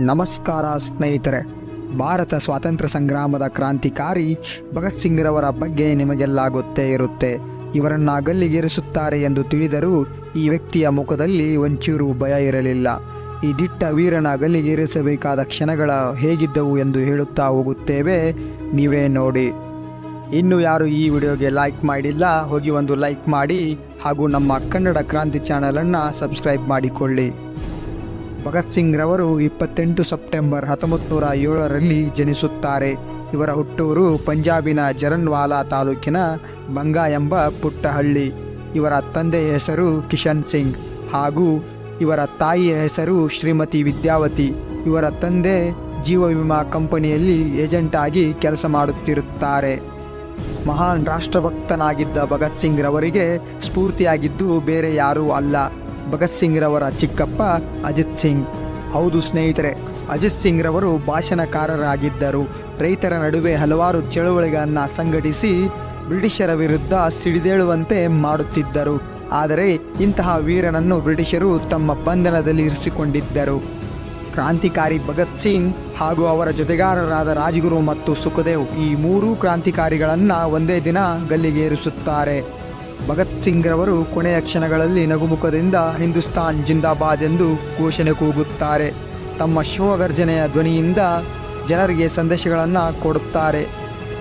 ನಮಸ್ಕಾರ ಸ್ನೇಹಿತರೆ. ಭಾರತ ಸ್ವಾತಂತ್ರ್ಯ ಸಂಗ್ರಾಮದ ಕ್ರಾಂತಿಕಾರಿ ಭಗತ್ ಸಿಂಗ್ರವರ ಬಗ್ಗೆ ನಿಮಗೆಲ್ಲ ಗೊತ್ತೇ ಇರುತ್ತೆ. ಇವರನ್ನು ಗಲ್ಲಿಗೇರಿಸುತ್ತಾರೆ ಎಂದು ತಿಳಿದರೂ ಈ ವ್ಯಕ್ತಿಯ ಮುಖದಲ್ಲಿ ಒಂಚೂರು ಭಯ ಇರಲಿಲ್ಲ. ಈ ದಿಟ್ಟ ವೀರನ ಗಲ್ಲಿಗೇರಿಸಬೇಕಾದ ಕ್ಷಣಗಳ ಹೇಗಿದ್ದವು ಎಂದು ಹೇಳುತ್ತಾ ಹೋಗುತ್ತೇವೆ, ನೀವೇ ನೋಡಿ. ಇನ್ನು ಯಾರು ಈ ವಿಡಿಯೋಗೆ ಲೈಕ್ ಮಾಡಿಲ್ಲ, ಹೋಗಿ ಒಂದು ಲೈಕ್ ಮಾಡಿ ಹಾಗೂ ನಮ್ಮ ಕನ್ನಡ ಕ್ರಾಂತಿ ಚಾನಲನ್ನು ಸಬ್ಸ್ಕ್ರೈಬ್ ಮಾಡಿಕೊಳ್ಳಿ. ಭಗತ್ ಸಿಂಗ್ ರವರು 28 ಸೆಪ್ಟೆಂಬರ್ 1907ರಲ್ಲಿ ಜನಿಸುತ್ತಾರೆ. ಇವರ ಹುಟ್ಟೂರು ಪಂಜಾಬಿನ ಜರನ್ವಾಲಾ ತಾಲೂಕಿನ ಬಂಗಾ ಎಂಬ ಪುಟ್ಟ ಹಳ್ಳಿ. ಇವರ ತಂದೆಯ ಹೆಸರು ಕಿಶನ್ ಸಿಂಗ್ ಹಾಗೂ ಇವರ ತಾಯಿಯ ಹೆಸರು ಶ್ರೀಮತಿ ವಿದ್ಯಾವತಿ. ಇವರ ತಂದೆ ಜೀವ ವಿಮಾ ಕಂಪನಿಯಲ್ಲಿ ಏಜೆಂಟ್ ಆಗಿ ಕೆಲಸ ಮಾಡುತ್ತಿರುತ್ತಾರೆ. ಮಹಾನ್ ರಾಷ್ಟ್ರಭಕ್ತನಾಗಿದ್ದ ಭಗತ್ ಸಿಂಗ್ ರವರಿಗೆ ಸ್ಫೂರ್ತಿಯಾಗಿದ್ದು ಬೇರೆ ಯಾರೂ ಅಲ್ಲ, ಭಗತ್ ಸಿಂಗ್ ರವರ ಚಿಕ್ಕಪ್ಪ ಅಜಿತ್ ಸಿಂಗ್. ಹೌದು ಸ್ನೇಹಿತರೆ, ಅಜಿತ್ ಸಿಂಗ್ ರವರು ಭಾಷಣಕಾರರಾಗಿದ್ದರು. ರೈತರ ನಡುವೆ ಹಲವಾರು ಚಳುವಳಿಗಳನ್ನು ಸಂಘಟಿಸಿ ಬ್ರಿಟಿಷರ ವಿರುದ್ಧ ಸಿಡಿದೇಳುವಂತೆ ಮಾಡುತ್ತಿದ್ದರು. ಆದರೆ ಇಂತಹ ವೀರನನ್ನು ಬ್ರಿಟಿಷರು ತಮ್ಮ ಬಂಧನದಲ್ಲಿ ಇರಿಸಿಕೊಂಡಿದ್ದರು. ಕ್ರಾಂತಿಕಾರಿ ಭಗತ್ ಸಿಂಗ್ ಹಾಗೂ ಅವರ ಜೊತೆಗಾರರಾದ ರಾಜ್ಗುರು ಮತ್ತು ಸುಖದೇವ್ ಈ ಮೂರೂ ಕ್ರಾಂತಿಕಾರಿಗಳನ್ನು ಒಂದೇ ದಿನ ಗಲ್ಲಿಗೇರಿಸುತ್ತಾರೆ. ಭಗತ್ ಸಿಂಗ್ ರವರು ಕೊನೆಯ ಕ್ಷಣಗಳಲ್ಲಿ ನಗುಮುಖದಿಂದ ಹಿಂದೂಸ್ತಾನ್ ಜಿಂದಾಬಾದ್ ಎಂದು ಘೋಷಣೆ ಕೂಗುತ್ತಾರೆ. ತಮ್ಮ ಶಿವಗರ್ಜನೆಯ ಧ್ವನಿಯಿಂದ ಜನರಿಗೆ ಸಂದೇಶಗಳನ್ನು ಕೊಡುತ್ತಾರೆ.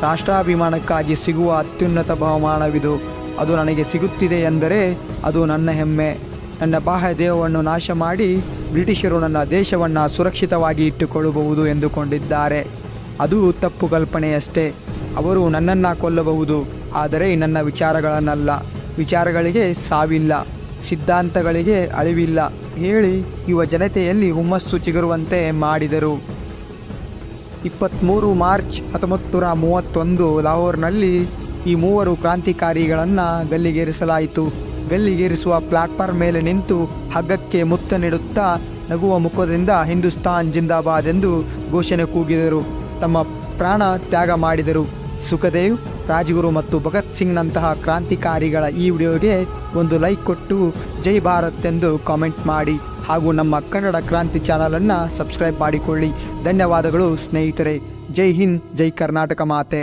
ರಾಷ್ಟ್ರಾಭಿಮಾನಕ್ಕಾಗಿ ಸಿಗುವ ಅತ್ಯುನ್ನತ ಬಹುಮಾನವಿದು. ಅದು ನನಗೆ ಸಿಗುತ್ತಿದೆ ಎಂದರೆ ಅದು ನನ್ನ ಹೆಮ್ಮೆ. ನನ್ನ ಬಾಹ್ಯ ದೇಹವನ್ನು ನಾಶ ಮಾಡಿ ಬ್ರಿಟಿಷರು ನನ್ನ ದೇಶವನ್ನು ಸುರಕ್ಷಿತವಾಗಿ ಇಟ್ಟುಕೊಳ್ಳಬಹುದು ಎಂದುಕೊಂಡಿದ್ದಾರೆ. ಅದು ತಪ್ಪು ಕಲ್ಪನೆಯಷ್ಟೇ. ಅವರು ನನ್ನನ್ನು ಕೊಲ್ಲಬಹುದು, ಆದರೆ ನನ್ನ ವಿಚಾರಗಳನ್ನಲ್ಲ. ವಿಚಾರಗಳಿಗೆ ಸಾವಿಲ್ಲ, ಸಿದ್ಧಾಂತಗಳಿಗೆ ಅಳಿವಿಲ್ಲ ಹೇಳಿ ಯುವ ಜನತೆಯಲ್ಲಿ ಹುಮ್ಮಸ್ಸು ಚಿಗುರುವಂತೆ ಮಾಡಿದರು. 23 ಮಾರ್ಚ್ 1931 ಲಾಹೋರ್ನಲ್ಲಿ ಈ ಮೂವರು ಕ್ರಾಂತಿಕಾರಿಗಳನ್ನು ಗಲ್ಲಿಗೇರಿಸಲಾಯಿತು. ಗಲ್ಲಿಗೇರಿಸುವ ಪ್ಲಾಟ್ಫಾರ್ಮ್ ಮೇಲೆ ನಿಂತು ಹಗ್ಗಕ್ಕೆ ಮುತ್ತ ನೀಡುತ್ತಾ ನಗುವ ಮುಖದಿಂದ ಹಿಂದೂಸ್ತಾನ್ ಜಿಂದಾಬಾದ್ ಎಂದು ಘೋಷಣೆ ಕೂಗಿದರು. ತಮ್ಮ ಪ್ರಾಣ ತ್ಯಾಗ ಮಾಡಿದರು. ಸುಖದೇವ್, ರಾಜ್ಗುರು ಮತ್ತು ಭಗತ್ ಸಿಂಗ್ನಂತಹ ಕ್ರಾಂತಿಕಾರಿಗಳ ಈ ವಿಡಿಯೋಗೆ ಒಂದು ಲೈಕ್ ಕೊಟ್ಟು ಜೈ ಭಾರತ್ ಎಂದು ಕಾಮೆಂಟ್ ಮಾಡಿ ಹಾಗೂ ನಮ್ಮ ಕನ್ನಡ ಕ್ರಾಂತಿ ಚಾನಲನ್ನು ಸಬ್ಸ್ಕ್ರೈಬ್ ಮಾಡಿಕೊಳ್ಳಿ. ಧನ್ಯವಾದಗಳು ಸ್ನೇಹಿತರೆ. ಜೈ ಹಿಂದ್, ಜೈ ಕರ್ನಾಟಕ ಮಾತೆ.